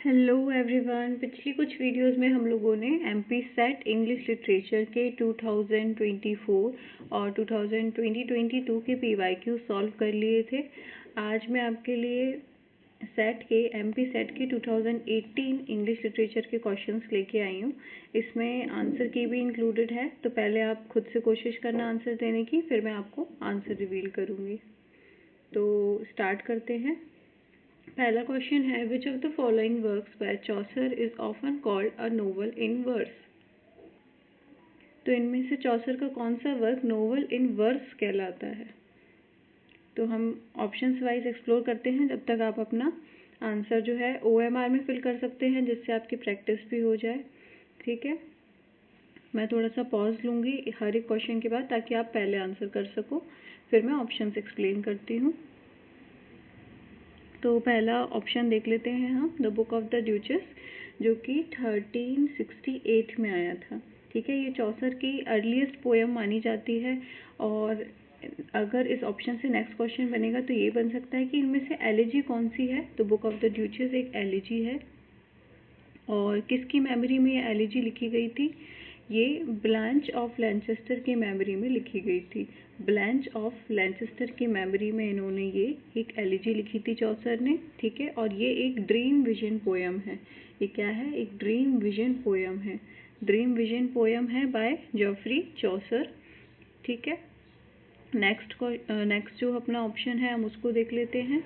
Hello everyone. पिछली कुछ videos में हम लोगों ने एमपी सेट इंग्लिश लिटरेचर के 2024 और 2022 के पीवाईक्यू सॉल्व कर लिए थे। आज मैं आपके लिए एमपी सेट के 2018 इंग्लिश लिटरेचर के क्वेश्चंस लेके आई हूँ। इसमें आंसर की भी इंक्लूडेड है, तो पहले आप खुद से कोशिश करना आंसर देने की, फिर मैं आपको आंसर रिवील करूँगी। तो स्टार्ट करते हैं। पहला क्वेश्चन है, which of the following works by Chaucer is often called a novel in verse. तो इनमें से चौसर का कौन सा वर्क नोवेल इन वर्स कहलाता है? तो हम ऑप्शंस वाइज एक्सप्लोर करते हैं, जब तक आप अपना आंसर जो है OMR में फिल कर सकते हैं, जिससे आपकी प्रैक्टिस भी हो जाए। ठीक है, मैं थोड़ा सा पॉज लूँगी हर एक क्वेश्चन के बाद, ताकि आप पहले आंसर कर सको, फिर मैं ऑप्शंस एक्सप्लेन करती हूँ। तो पहला ऑप्शन देख लेते हैं हम, द बुक ऑफ द ड्यूचेस, जो कि 1368 में आया था। ठीक है, ये चौसर की अर्लीस्ट पोएम मानी जाती है। और अगर इस ऑप्शन से नेक्स्ट क्वेश्चन बनेगा तो ये बन सकता है कि इनमें से एलिजी कौन सी है। तो बुक ऑफ द ड्यूचेस एक एलिजी है, और किसकी मेमोरी में ये एलिजी लिखी गई थी? ये ब्लांच ऑफ लैनचेस्टर की मेमोरी में लिखी गई थी। ब्लांच ऑफ लैनचेस्टर की मेमोरी में इन्होंने ये एक एलिजी लिखी थी चौसर ने। ठीक है, और ये एक ड्रीम विजन पोएम है। ये क्या है? एक ड्रीम विजन पोएम है। ड्रीम विजन पोएम है बाय जॉफ्री चौसर। ठीक है, नेक्स्ट जो अपना ऑप्शन है हम उसको देख लेते हैं।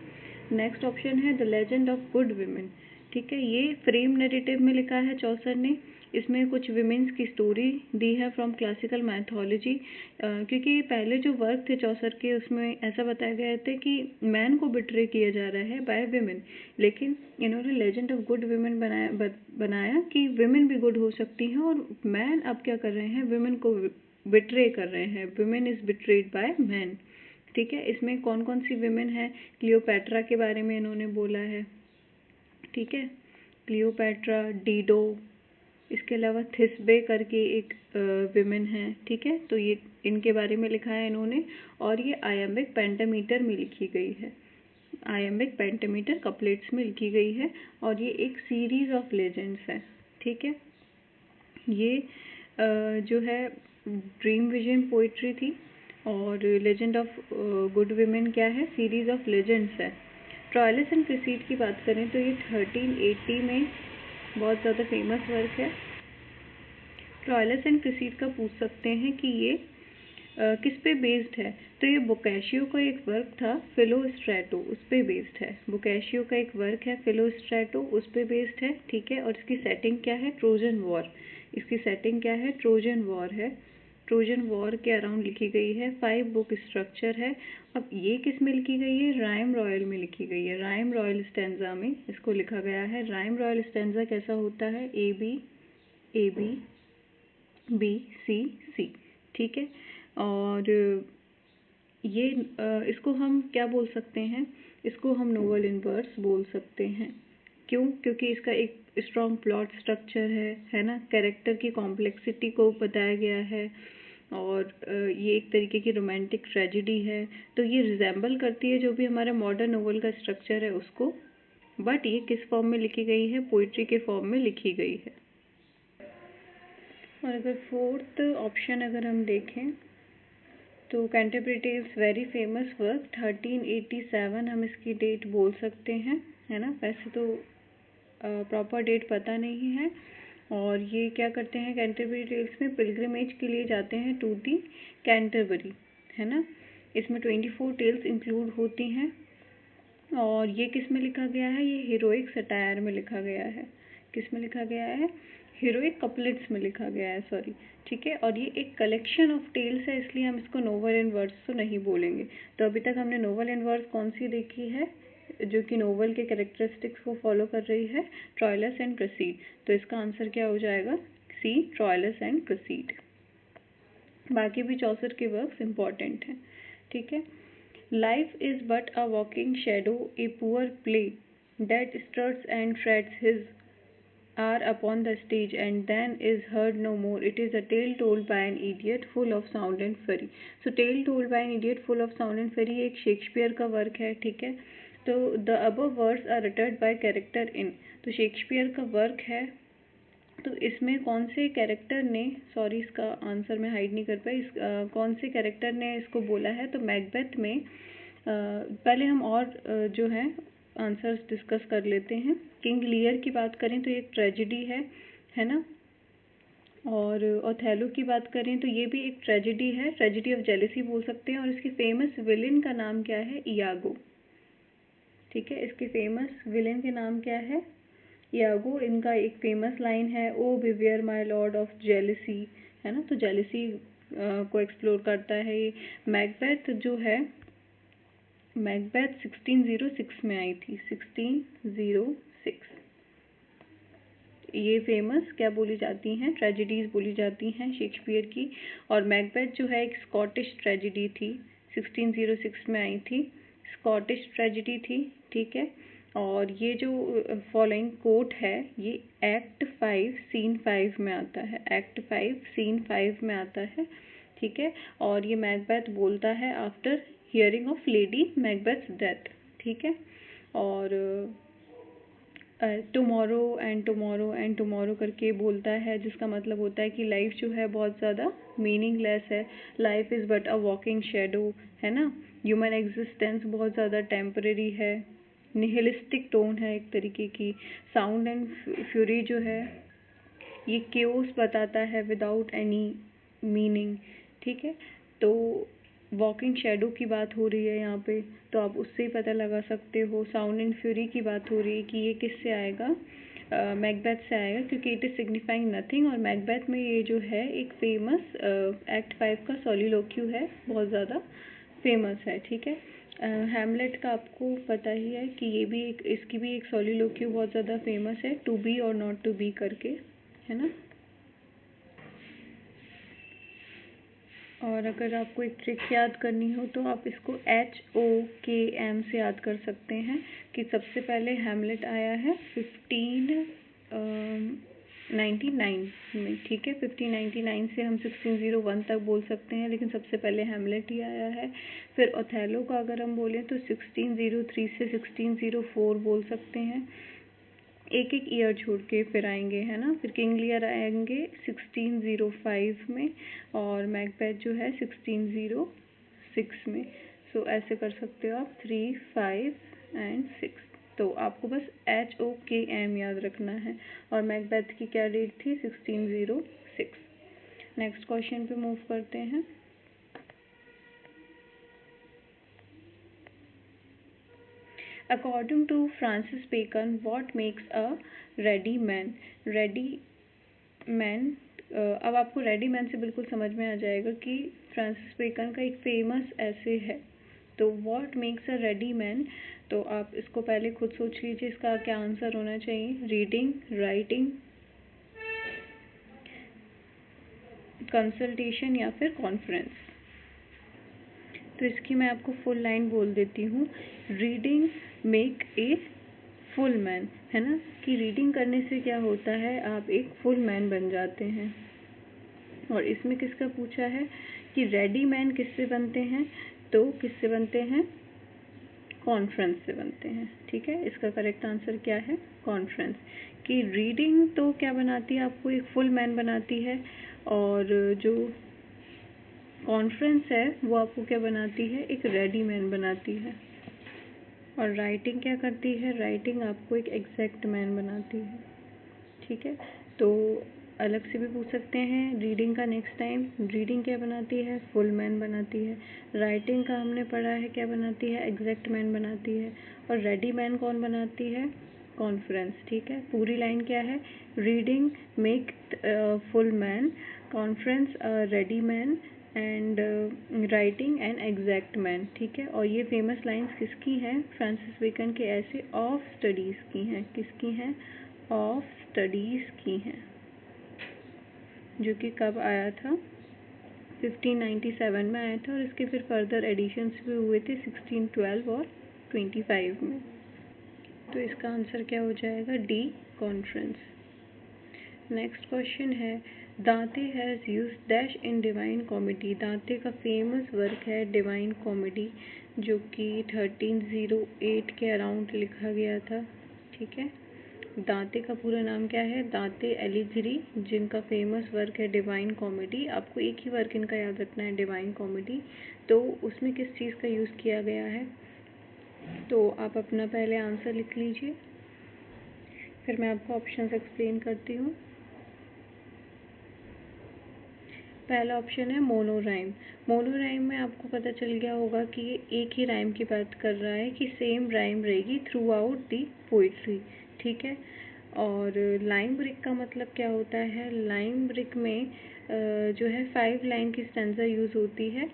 नेक्स्ट ऑप्शन है the legend of good women. ठीक है, ये फ्रेम नैरेटिव में लिखा है चौसर ने। इसमें कुछ विमेंस की स्टोरी दी है फ्रॉम क्लासिकल मैथोलॉजी, क्योंकि पहले जो वर्क थे चौसर के, उसमें ऐसा बताया गया था कि मैन को बिट्रे किया जा रहा है बाय विमेन, लेकिन इन्होंने लेजेंड ऑफ गुड विमेन बनाया कि विमेन भी गुड हो सकती हैं, और मैन अब क्या कर रहे हैं? विमेन को बिट्रे कर रहे हैं। Women is betrayed by man. ठीक है, इसमें कौन कौन सी विमेन है? क्लियोपैट्रा के बारे में इन्होंने बोला है। ठीक है, क्लियोपैट्रा, डीडो, इसके अलावा थिस्बे करके एक विमेन है। ठीक है, तो ये इनके बारे में लिखा है इन्होंने, और ये आयम्बिक पेंटामीटर में लिखी गई है। आयम्बिक पेंटामीटर कपलेट्स में लिखी गई है, और ये एक सीरीज ऑफ लेजेंड्स है। ठीक है, ये जो है ड्रीम विजन पोइट्री थी, और लेजेंड ऑफ गुड विमेन क्या है? सीरीज ऑफ लेजेंड्स है। ट्रायलिस एंड क्रिसीड की बात करें तो ये 1380 में बहुत ज़्यादा फेमस वर्क है। ट्रायलिस एंड क्रिसीड का पूछ सकते हैं कि ये किस पे बेस्ड है? तो ये बोकाशियो का एक वर्क था, फिलोस्ट्रेटो, उस पे बेस्ड है। बोकाशियो का एक वर्क है फिलोस्ट्रेटो, उस पे बेस्ड है। ठीक है, और इसकी सेटिंग क्या है? Trojan war. इसकी सेटिंग क्या है? ट्रोजन वॉर है। ट्रोजन वॉर के अराउंड लिखी गई है। 5 बुक स्ट्रक्चर है। अब ये किस में लिखी गई है? राइम रॉयल में लिखी गई है। राइम रॉयल स्टैंजा में इसको लिखा गया है। राइम रॉयल स्टैंजा कैसा होता है? ए बी बी सी सी। ठीक है, और ये इसको हम क्या बोल सकते हैं? इसको हम नोवेल इन वर्स बोल सकते हैं। क्यों? क्योंकि इसका एक स्ट्रॉन्ग प्लॉट स्ट्रक्चर है ना, कैरेक्टर की कॉम्प्लेक्सिटी को बताया गया है, और ये एक तरीके की रोमांटिक ट्रेजेडी है। तो ये रिजेंबल करती है जो भी हमारा मॉडर्न नोवेल का स्ट्रक्चर है उसको, बट ये किस फॉर्म में लिखी गई है? पोइट्री के फॉर्म में लिखी गई है। और अगर फोर्थ ऑप्शन अगर हम देखें तो Canterbury Tales very famous work 1387 हम इसकी डेट बोल सकते हैं, है ना। वैसे तो प्रॉपर डेट पता नहीं है। और ये क्या करते हैं? कैंटरबरी टेल्स में पिलग्रिमेज के लिए जाते हैं टू दी कैंटरबरी, है ना। इसमें 24 टेल्स इंक्लूड होती हैं, और ये किस में लिखा गया है? ये हीरोइक सटायर में लिखा गया है। किस में लिखा गया है? हीरोइक कपलेट्स में लिखा गया है, सॉरी। ठीक है, और ये एक कलेक्शन ऑफ टेल्स है, इसलिए हम इसको नोवेल इन वर्स तो नहीं बोलेंगे। तो अभी तक हमने नोवेल इन वर्स कौन सी देखी है जो कि नोवेल के कैरेक्टरिस्टिक्स को फॉलो कर रही है? ट्रायलस एंड प्रोसीड। तो इसका आंसर क्या हो जाएगा? सी, ट्रायलस एंड प्रोसीड। बाकी भी चौसर के वर्क्स इंपॉर्टेंट हैं। ठीक है, Life is but a walking shadow, a poor play that struts and treads his hour upon the stage and then is heard no more. It is a tale told by an idiot full of sound and fury. So tale told by an idiot full of sound and fury एक Shakespeare का work है। ठीक है, तो the above words are uttered by character in, तो Shakespeare का work है, तो इसमें कौन से कैरेक्टर ने, सॉरी इसका आंसर मैं हाइड नहीं कर पाई, कौन से कैरेक्टर ने इसको बोला है, तो मैकबेथ में पहले हम और जो है आंसर्स डिस्कस कर लेते हैं। किंग लियर की बात करें तो ये एक ट्रेजिडी है ना, और ओथेलो की बात करें तो ये भी एक ट्रेजिडी है, ट्रेजिडी ऑफ जेलेसी बोल सकते हैं, और इसकी फेमस विलेन का नाम क्या है, इयागो। ठीक है, इसके फेमस विलेन के नाम क्या है, इयागो। इनका एक फेमस लाइन है, ओ बिवियर माय लॉर्ड ऑफ जेलेसी, है ना, तो जेलेसी को एक्सप्लोर करता है ये। मैकबेथ जो है, मैकबेथ 1606 में आई थी, 1606। ये फेमस क्या बोली जाती हैं, ट्रेजेडीज बोली जाती हैं शेक्सपियर की। और मैकबेथ जो है एक स्कॉटिश ट्रेजेडी थी, 1606 में आई थी, स्कॉटिश ट्रेजेडी थी। ठीक है, और ये जो फॉलोइंग कोट है ये एक्ट 5 सीन 5 में आता है, एक्ट 5 सीन 5 में आता है। ठीक है, और ये मैकबेथ बोलता है after hearing of lady Macbeth's death. ठीक है, और tomorrow and tomorrow and tomorrow करके बोलता है, जिसका मतलब होता है कि लाइफ जो है बहुत ज़्यादा मीनिंगलेस है, life is but a walking shadow, है ना, ह्यूमन एग्जिस्टेंस बहुत ज़्यादा टेम्परेरी है, निहिलिस्टिक टोन है एक तरीके की। साउंड एंड फ्यूरी जो है ये केओस बताता है विदाउट एनी मीनिंग। ठीक है, तो वॉकिंग शेडो की बात हो रही है यहाँ पे, तो आप उससे ही पता लगा सकते हो। साउंड एंड फ्यूरी की बात हो रही है कि ये किससे आएगा, मैकबेथ से आएगा, क्योंकि इट इज़ सिग्निफाइंग नथिंग। और मैकबेथ में ये जो है एक फेमस एक्ट 5 का सोलिलोक्यू है, बहुत ज़्यादा फेमस है। ठीक है, हैमलेट का आपको पता ही है कि ये भी एक, इसकी भी एक सोलिलोक्यू बहुत ज़्यादा फेमस है, टू बी और नॉट टू बी करके, है ना। और अगर आपको एक ट्रिक याद करनी हो तो आप इसको HOKM से याद कर सकते हैं कि सबसे पहले हैमलेट आया है 1599 में। ठीक है, 1599 से हम 1601 तक बोल सकते हैं, लेकिन सबसे पहले हैमलेट ही आया है। फिर ओथेलो का अगर हम बोलें तो 1603 से 1604 बोल सकते हैं, एक एक ईयर छोड़ के फिर आएंगे, है ना। फिर किंग लियर आएंगे 1605 में, और मैकबेथ जो है 1606 में। सो ऐसे कर सकते हो आप 3, 5 एंड 6। तो आपको बस HOKM याद रखना है। और मैकबेथ की क्या डेट थी, 1606। नेक्स्ट क्वेश्चन पे मूव करते हैं। According to Francis Bacon, what makes a ready man? Ready man, अब आपको रेडी मैन से बिल्कुल समझ में आ जाएगा कि फ्रांसिस बेकन का एक फेमस ऐसे है। तो what makes a ready man, तो आप इसको पहले खुद सोच लीजिए इसका क्या आंसर होना चाहिए। रीडिंग, राइटिंग, कंसल्टेशन या फिर कॉन्फ्रेंस। तो इसकी मैं आपको फुल लाइन बोल देती हूँ। Reading make a full man, है ना, कि रीडिंग करने से क्या होता है, आप एक फुल मैन बन जाते हैं। और इसमें किसका पूछा है कि रेडी मैन किससे बनते हैं, तो किससे बनते हैं, कॉन्फ्रेंस से बनते हैं। ठीक है, इसका करेक्ट आंसर क्या है, कॉन्फ्रेंस। कि रीडिंग तो क्या बनाती है, आपको एक फुल मैन बनाती है, और जो कॉन्फ्रेंस है वो आपको क्या बनाती है, एक रेडी मैन बनाती है। और राइटिंग क्या करती है, राइटिंग आपको एक एग्जैक्ट मैन बनाती है। ठीक है, तो अलग से भी पूछ सकते हैं रीडिंग का नेक्स्ट टाइम। रीडिंग क्या बनाती है, फुल मैन बनाती है। राइटिंग का हमने पढ़ा है क्या बनाती है, एग्जैक्ट मैन बनाती है। और रेडी मैन कौन बनाती है, कॉन्फ्रेंस। ठीक है, पूरी लाइन क्या है, reading make full man, conference ready man, and writing and exact man. ठीक है, और ये फेमस लाइंस किसकी हैं, फ्रांसिस बेकन के ऐसे ऑफ स्टडीज़ की हैं, किसकी हैं, ऑफ स्टडीज़ की हैं, जो कि कब आया था, 1597 में आया था, और इसके फिर फर्दर एडिशंस भी हुए थे 1612 और 25 में। तो इसका आंसर क्या हो जाएगा, डी, कॉन्फ्रेंस। नेक्स्ट क्वेश्चन है, दांते has use dash in divine comedy. दांते का फेमस वर्क है डिवाइन कॉमेडी, जो कि 1308 के अराउंड लिखा गया था। ठीक है, दांते का पूरा नाम क्या है? दांते एलिजिरी, जिनका फेमस वर्क है डिवाइन कॉमेडी। आपको एक ही वर्क इनका याद रखना है, डिवाइन कॉमेडी। तो उसमें किस चीज़ का यूज़ किया गया है? तो आप अपना पहले आंसर लिख लीजिए, फिर मैं आपको ऑप्शंस एक्सप्लेन करती हूँ। पहला ऑप्शन है मोनोराइम। मोनोराइम में आपको पता चल गया होगा कि ये एक ही राइम की बात कर रहा है, कि सेम राइम रहेगी थ्रू आउट दी पोइट्री। ठीक है, और लाइम ब्रिक का मतलब क्या होता है? लाइम ब्रिक में जो है 5 लाइन की स्टैंजा यूज़ होती है,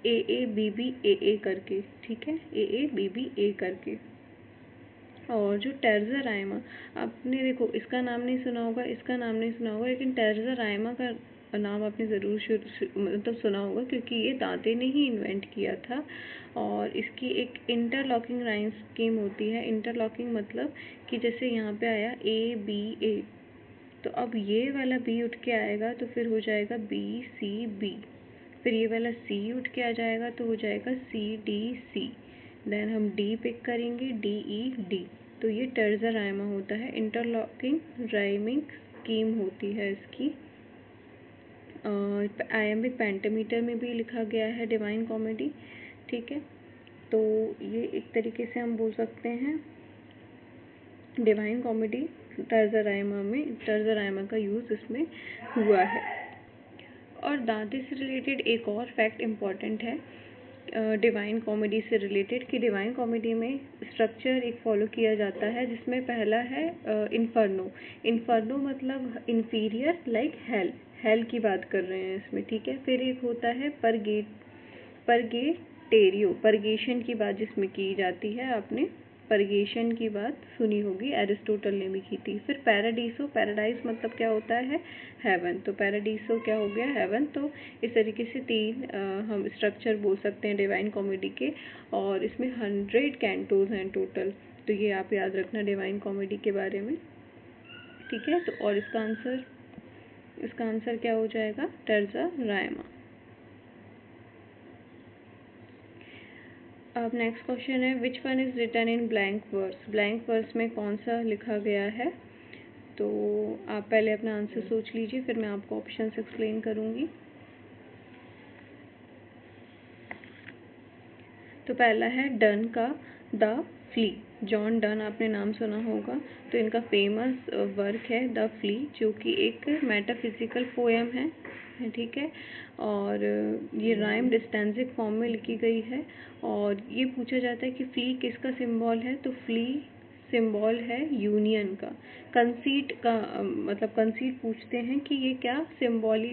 ए ए बी बी ए ए करके। ठीक है, ए ए बी बी ए करके। और जो टर्ज़ा राइमा, आपने देखो इसका नाम नहीं सुना होगा, इसका नाम नहीं सुना होगा, लेकिन टर्ज़ा राइमा का नाम आपने ज़रूर मतलब सुना होगा, क्योंकि ये दांते ने ही इन्वेंट किया था। और इसकी एक इंटरलॉकिंग राइम स्कीम होती है। इंटरलॉकिंग मतलब कि जैसे यहाँ पे आया ए बी ए, तो अब ये वाला बी उठ के आएगा तो फिर हो जाएगा बी सी बी, फिर ये वाला सी उठ के आ जाएगा तो हो जाएगा सी डी सी, देन हम डी पिक करेंगे, डी ई डी। तो ये टर्ज़ा राइमा होता है, इंटरलॉकिंग राइमिंग स्कीम होती है इसकी। आयम्बिक पेंटामीटर में भी लिखा गया है डिवाइन कॉमेडी। ठीक है, तो ये एक तरीके से हम बोल सकते हैं डिवाइन कॉमेडी टर्ज़ा राइमा का यूज़ इसमें हुआ है। और दांते से रिलेटेड एक और फैक्ट इम्पॉर्टेंट है डिवाइन कॉमेडी से रिलेटेड, कि डिवाइन कॉमेडी में स्ट्रक्चर एक फॉलो किया जाता है, जिसमें पहला है इन्फर्नो। इन्फर्नो मतलब इन्फीरियर, लाइक हेल, हेल की बात कर रहे हैं इसमें। ठीक है, फिर एक होता है परगेटेरियो, परगेशन की बात जिसमें की जाती है। आपने परगेशन की बात सुनी होगी, एरिस्टोटल ने भी की थी। फिर पैराडीसो, पैराडाइज मतलब क्या होता है? हेवन। तो पैराडीसो क्या हो गया? हेवन। तो इस तरीके से 3 हम स्ट्रक्चर बोल सकते हैं डिवाइन कॉमेडी के, और इसमें 100 कैंटोज हैं टोटल। तो ये आप याद रखना डिवाइन कॉमेडी के बारे में। ठीक है, तो और इसका आंसर क्या हो जाएगा? टर्ज़ा राइमा। अब नेक्स्ट क्वेश्चन है, which one is written in blank verse. Blank verse में कौन सा लिखा गया है? तो आप पहले अपना आंसर सोच लीजिए, फिर मैं आपको ऑप्शंस एक्सप्लेन करूँगी। तो पहला है डन का द फ्ली। जॉन डन आपने नाम सुना होगा, तो इनका फेमस वर्क है द फ्ली, जो कि एक मेटाफिजिकल पोएम है। ठीक है, और ये राइम डिस्टेंसिक फॉर्म में लिखी गई है। और ये पूछा जाता है कि फ्ली किसका सिंबल है? तो फ्ली सिंबल है यूनियन का। कंसीट का मतलब कंसीट पूछते हैं कि ये क्या सिंबल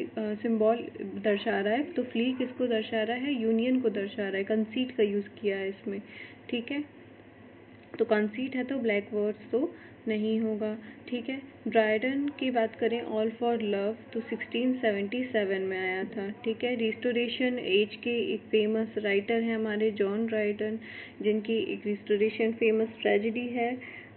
दर्शा रहा है, तो फ्ली किसको दर्शा रहा है? यूनियन को दर्शा रहा है। कंसीट का यूज़ किया है इसमें। ठीक है, तो कंसीट है तो ब्लैक वर्ड्स तो नहीं होगा। ठीक है, ड्राइडन की बात करें, ऑल फॉर लव, तो 1677 में आया था। ठीक है, रिस्टोरेशन एज के एक फेमस राइटर हैं हमारे जॉन ड्राइडन, जिनकी एक रिस्टोरेशन फेमस ट्रेजेडी है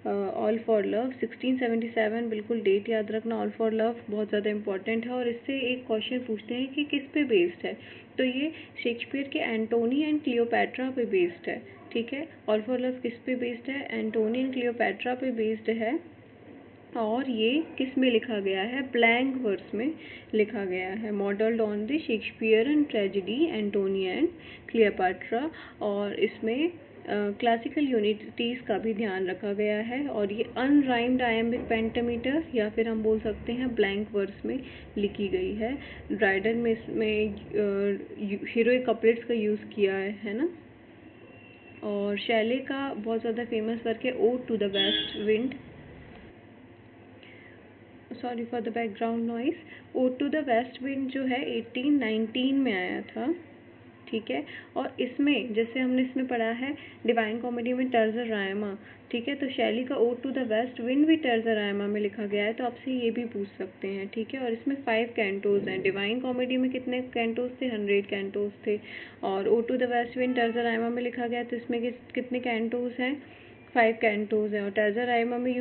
ऑल फॉर लव 1677। बिल्कुल डेट याद रखना, ऑल फॉर लव बहुत ज़्यादा इंपॉर्टेंट है। और इससे एक क्वेश्चन पूछते हैं कि किस पे बेस्ड है, तो ये शेक्सपियर के एंटोनी एंड क्लियोपैट्रा पे बेस्ड है। ठीक है, ऑल फॉर लव किस पे बेस्ड है? एंटोनी एंड क्लियोपैट्रा पे बेस्ड है। और ये किस में लिखा गया है? ब्लैंक वर्स में लिखा गया है, modelled on the Shakespearean tragedy Antony and Cleopatra. और इसमें क्लासिकल यूनिटीज़ का भी ध्यान रखा गया है। और ये अनराइम्ड आयम्बिक पेंटामीटर, या फिर हम बोल सकते हैं ब्लैंक वर्स में लिखी गई है। ड्राइडन में इसमें हीरोइक कपलेट्स का यूज़ किया है ना। और शैले का बहुत ज़्यादा फेमस वर्क है ode to the west wind, sorry for the background noise. Ode to the west wind जो है 1819 में आया था। ठीक है, और इसमें जैसे हमने इसमें पढ़ा है डिवाइन कॉमेडी में टर्ज़ा राइमा। ठीक है, तो शैली का ode to the west wind भी टर्ज़ा राइमा में लिखा गया है, तो आपसे ये भी पूछ सकते हैं। ठीक है, और इसमें 5 कैंटोज हैं। डिवाइन कॉमेडी में कितने कैंटोज थे? 100 कैंटोज थे। और ode to the west wind terza rima में लिखा गया, तो इसमें कितने कैंटोज हैं? 5 कैंटोज हैं और टैज़र राइमा में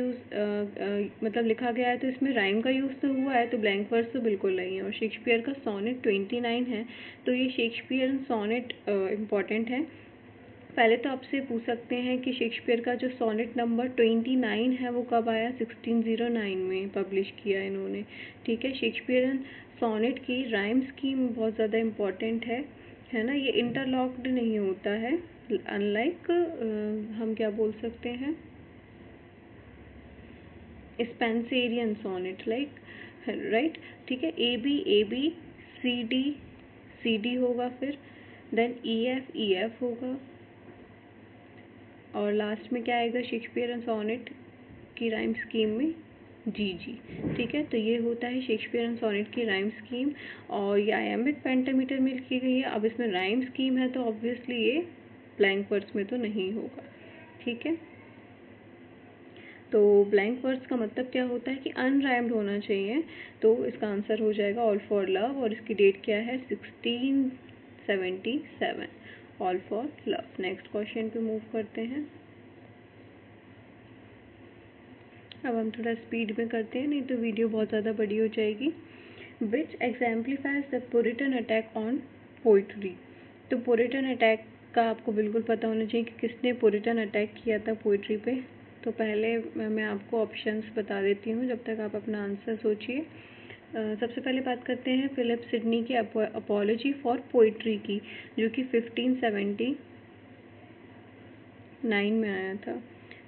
मतलब लिखा गया है, तो इसमें राइम का यूज़ तो हुआ है, तो ब्लैंक वर्स तो बिल्कुल नहीं है। और शेक्सपियर का सोनेट 29 है, तो ये शेक्सपियर सोनेट इम्पॉर्टेंट है। पहले तो आपसे पूछ सकते हैं कि शेक्सपियर का जो सोनेट नंबर 29 है वो कब आया? 1609 में पब्लिश किया इन्होंने, ठीक है। शेक्सपियरन सोनेट की राइम स्कीम बहुत ज़्यादा इम्पॉर्टेंट है ना। ये इंटरलॉक्ड नहीं होता है, अनलाइक हम क्या बोल सकते हैं, स्पेंसेरियन सोनेट, लाइक, राइट, ठीक है। ए बी सी डी होगा, फिर देन ई एफ होगा, और लास्ट में क्या आएगा शेक्सपियरन सोनेट की राइम स्कीम में? जी जी, ठीक है। तो ये होता है शेक्सपियरन सोनेट की राइम स्कीम, और ये आयामिक पेंटामीटर में लिखी गई है। अब इसमें राइम स्कीम है तो ऑब्वियसली ये ब्लैंक वर्स में तो नहीं होगा, ठीक है। तो ब्लैंक वर्स का मतलब क्या होता है कि अनराइम्ड होना चाहिए, तो इसका आंसर हो जाएगा ऑल फॉर लव, और इसकी डेट क्या है? 1677, all for love. Next question पे मूव करते हैं। अब हम थोड़ा स्पीड में करते हैं, नहीं तो वीडियो बहुत ज़्यादा बड़ी हो जाएगी। विच एग्जाम्पलीफाइज द पुरिटन अटैक ऑन पोइट्री? तो पुरिटन अटैक का आपको बिल्कुल पता होना चाहिए कि किसने पुरिटन अटैक किया था पोइट्री पे। तो पहले मैं आपको ऑप्शंस बता देती हूँ जब तक आप अपना आंसर सोचिए। सबसे पहले बात करते हैं फिलिप सिडनी की अपॉलजी फॉर पोइट्री की, जो कि 1579 में आया था,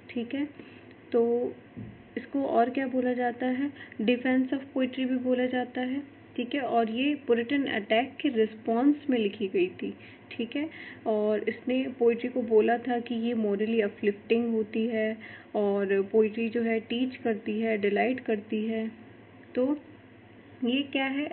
ठीक है। तो इसको और क्या बोला जाता है? डिफेंस ऑफ पोइट्री भी बोला जाता है, ठीक है। और ये पुरिटन अटैक के रिस्पॉन्स में लिखी गई थी, ठीक है। और इसने पोइट्री को बोला था कि ये मोरली अपलिफ्टिंग होती है, और पोइट्री जो है टीच करती है, डिलाइट करती है। तो ये क्या है?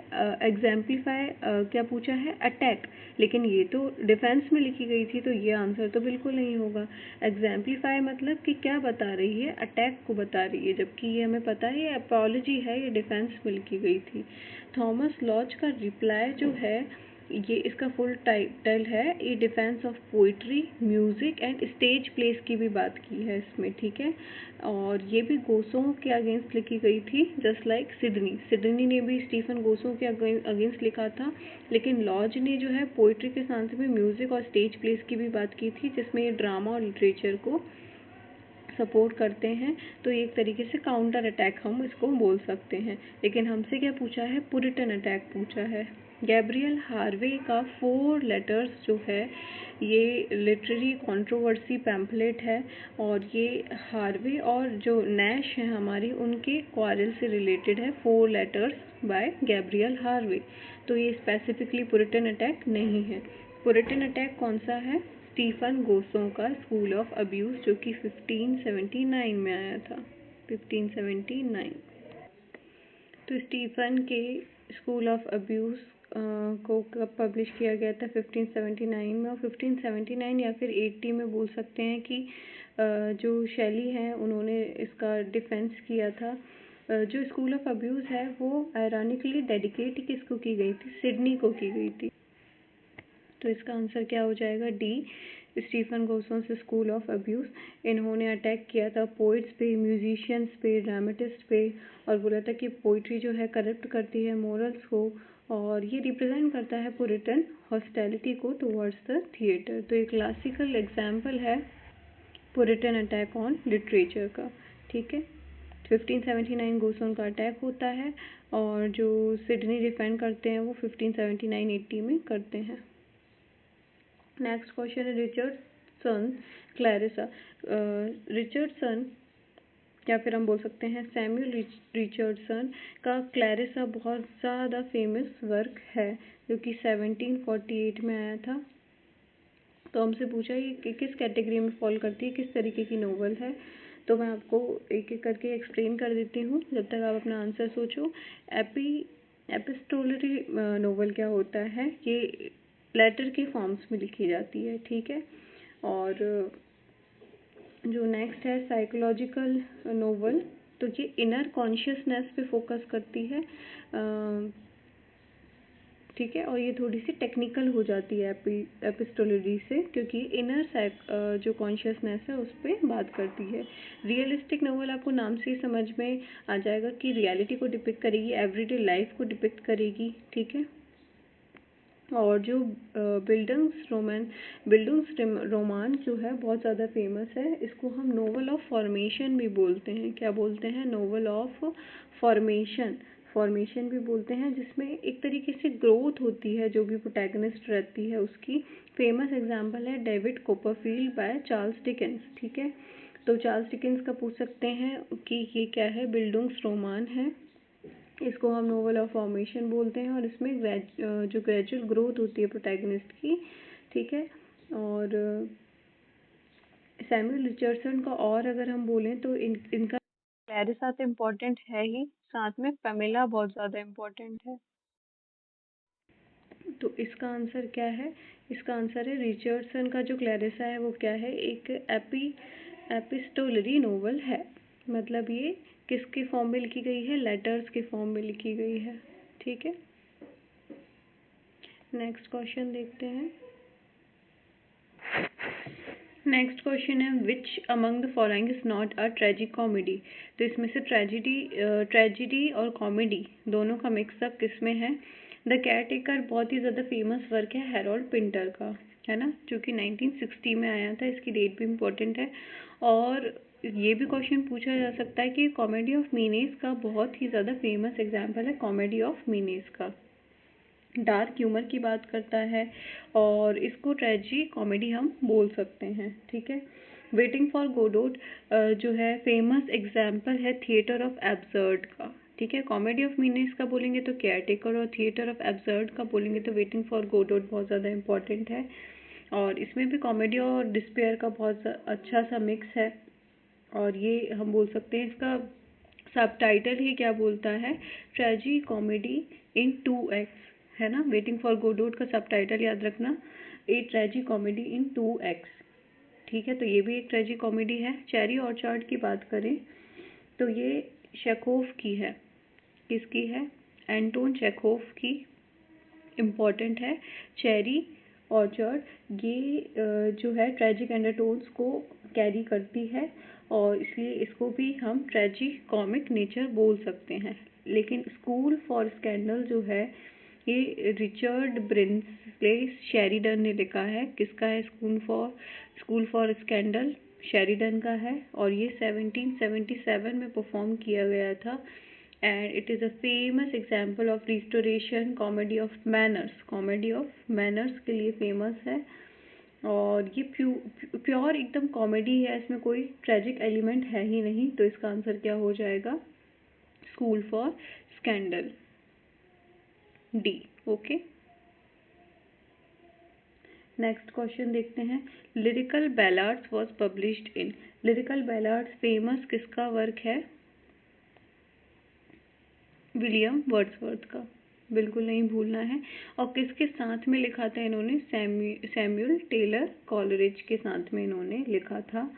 एग्जाम्पलीफाई क्या पूछा है? अटैक, लेकिन ये तो डिफेंस में लिखी गई थी, तो ये आंसर तो बिल्कुल नहीं होगा। एग्जाम्पलीफाई मतलब कि क्या बता रही है? अटैक को बता रही है, जबकि ये हमें पता है ये अपॉलजी है, ये डिफेंस में लिखी गई थी। थॉमस लॉज का रिप्लाई जो है, ये इसका फुल टाइटल है a defence of poetry, music and stage plays की भी बात की है इसमें, ठीक है। और ये भी गोसो के अगेंस्ट लिखी गई थी, जस्ट लाइक सिडनी ने भी स्टीफन गोसो के अगेंस्ट लिखा था। लेकिन लॉज ने जो है पोइट्री के साथ में म्यूजिक और स्टेज प्लेस की भी बात की थी, जिसमें ये ड्रामा और लिटरेचर को सपोर्ट करते हैं। तो एक तरीके से काउंटर अटैक हम इसको बोल सकते हैं। लेकिन हमसे क्या पूछा है? पुरिटन अटैक पूछा है। गैब्रियल हार्वे का 4 लेटर्स जो है, ये लिटरेरी कंट्रोवर्सी पैम्फलेट है, और ये हार्वे और जो नैश है हमारी, उनके क्वारल से रिलेटेड है। 4 लेटर्स बाय गैब्रियल हार्वे। तो ये स्पेसिफिकली पुरिटन अटैक नहीं है। पुरिटन अटैक कौन सा है? स्टीफन गोसो का स्कूल ऑफ अब्यूज़, जो कि 1579 में आया था, 1579। तो स्टीफन के स्कूल ऑफ अब्यूज़ को कब पब्लिश किया गया था? 1579 में। और 1579 या फिर 80 में बोल सकते हैं कि जो शैली हैं उन्होंने इसका डिफेंस किया था। जो स्कूल ऑफ अब्यूज़ है वो आयरॉनिकली डेडिकेट किसको की गई थी? सिडनी को की गई थी। तो इसका आंसर क्या हो जाएगा? D, Stephen Gosson's school of abuse. इन्होंने अटैक किया था पोइट्स पे, म्यूजिशियंस पे, ड्रामेटिस्ट पे, और बोला था कि पोइट्री जो है करप्ट करती है मोरल्स को, और ये रिप्रेजेंट करता है पुरिटन हॉस्टिलिटी को टुवर्ड्स द थिएटर। तो एक क्लासिकल एग्जाम्पल है पुरिटन अटैक ऑन लिटरेचर का, ठीक है। 1579 गोसोन का अटैक होता है, और जो सिडनी डिफेंड करते हैं वो 1579-80 में करते हैं। नेक्स्ट क्वेश्चन है रिचर्डसन क्लैरिसा। रिचर्डसन, या फिर हम बोल सकते हैं सैमुअल रिचर्डसन का क्लैरिसा बहुत ज़्यादा फेमस वर्क है, जो कि 1748 में आया था। तो हमसे पूछा ये कि किस कैटेगरी में फॉल करती है, किस तरीके की नोवेल है। तो मैं आपको एक एक करके एक्सप्लेन कर देती हूँ जब तक आप अपना आंसर सोचो। एपिस्टोलरी नोवेल क्या होता है? ये लेटर के फॉर्म्स में लिखी जाती है, ठीक है। और जो नेक्स्ट है साइकोलॉजिकल नोवेल, तो ये इनर कॉन्शियसनेस पे फोकस करती है। ठीक है। और ये थोड़ी सी टेक्निकल हो जाती है एपिस्टोलॉजी से, क्योंकि इनर जो कॉन्शियसनेस है उस पर बात करती है। रियलिस्टिक नोवेल आपको नाम से ही समझ में आ जाएगा कि रियलिटी को डिपिक्ट करेगी, एवरीडे लाइफ को डिपिक्ट करेगी, ठीक है। और जो बिल्डुंग्स रोमान जो है बहुत ज़्यादा फेमस है। इसको हम नोवेल ऑफ फॉर्मेशन भी बोलते हैं। क्या बोलते हैं? नोवेल ऑफ फॉर्मेशन भी बोलते हैं, जिसमें एक तरीके से ग्रोथ होती है जो भी प्रोटैगनिस्ट रहती है उसकी। फेमस एग्जांपल है डेविड कोपरफील्ड बाय चार्ल्स डिकेंस, ठीक है। तो चार्ल्स डिकेंस का पूछ सकते हैं कि ये क्या है? बिल्डुंग्स रोमान है। इसको हम नोवेल ऑफ फॉर्मेशन बोलते हैं, और इसमें जो ग्रेजुअल ग्रोथ होती है प्रोटैगनिस्ट की, ठीक है। और सैमुअल रिचर्डसन का और अगर हम बोलें तो इनका क्लैरिसा तो इम्पोर्टेंट है ही, साथ में पेमिला बहुत ज़्यादा इम्पोर्टेंट है। तो इसका आंसर क्या है? इसका आंसर है रिचर्डसन का जो क्लैरिसा है वो क्या है? एक एपिस्टोलरी नोवेल है। मतलब ये किसके फॉर्म में लिखी गई है? लेटर्स के फॉर्म में लिखी गई है, ठीक है। नेक्स्ट क्वेश्चन देखते हैं। नेक्स्ट क्वेश्चन है which among the following is not a tragic comedy. तो इसमें से ट्रेजिडी और कॉमेडी दोनों का मिक्सअप किसमें है? द केयरटेकर बहुत ही ज़्यादा फेमस वर्क है हैरोल्ड पिंटर का, है ना, जो कि 1960 में आया था। इसकी डेट भी इम्पोर्टेंट है। और ये भी क्वेश्चन पूछा जा सकता है कि कॉमेडी ऑफ मीनेस का बहुत ही ज़्यादा फेमस एग्जाम्पल है कॉमेडी ऑफ मीनेस का। डार्क ह्यूमर की बात करता है, और इसको ट्रेजी कॉमेडी हम बोल सकते हैं, ठीक है। वेटिंग फॉर गोडोट जो है फेमस एग्जाम्पल है थिएटर ऑफ एब्सर्ड का, ठीक है। कॉमेडी ऑफ मीनेस का बोलेंगे तो केयरटेकर, और थिएटर ऑफ एब्सर्ड का बोलेंगे तो वेटिंग फॉर गोडोट बहुत ज़्यादा इंपॉर्टेंट है। और इसमें भी कॉमेडी और डिस्पेयर का बहुत अच्छा सा मिक्स है। और ये हम बोल सकते हैं इसका सबटाइटल ही क्या बोलता है? ट्रेजी कॉमेडी इन 2 एक्ट्स, है ना। वेटिंग फॉर गोडोट का सबटाइटल याद रखना, ए ट्रेजी कॉमेडी इन 2 एक्ट्स, ठीक है। तो ये भी एक ट्रेजी कॉमेडी है। चेरी ऑर्चार्ड की बात करें तो ये चेखोव की है। किसकी है? एंटोन चेखोव की, इम्पॉर्टेंट है। चेरी ऑर्चर्ड ये जो है ट्रेजिक अंडरटोन्स को कैरी करती है, और इसलिए इसको भी हम ट्रेजी कॉमिक नेचर बोल सकते हैं। लेकिन स्कूल फॉर स्कैंडल जो है ये रिचर्ड ब्रिंसले शेरिडन ने लिखा है। किसका है? स्कूल फॉर स्कैंडल शेरिडन का है, और ये 1777 में परफॉर्म किया गया था। and it is a famous example of restoration comedy of manners के लिए फेमस है। और ये प्योर एकदम कॉमेडी है, इसमें कोई ट्रेजिक एलिमेंट है ही नहीं। तो इसका आंसर क्या हो जाएगा? School for scandal, D, okay. Next question देखते हैं। Lyrical ballads was published in. Lyrical ballads famous किसका वर्क है? विलियम वर्ड्सवर्थ का, बिल्कुल नहीं भूलना है। और किसके साथ में लिखा था इन्होंने? सैमुअल टेलर कॉलरिज के साथ में इन्होंने लिखा था।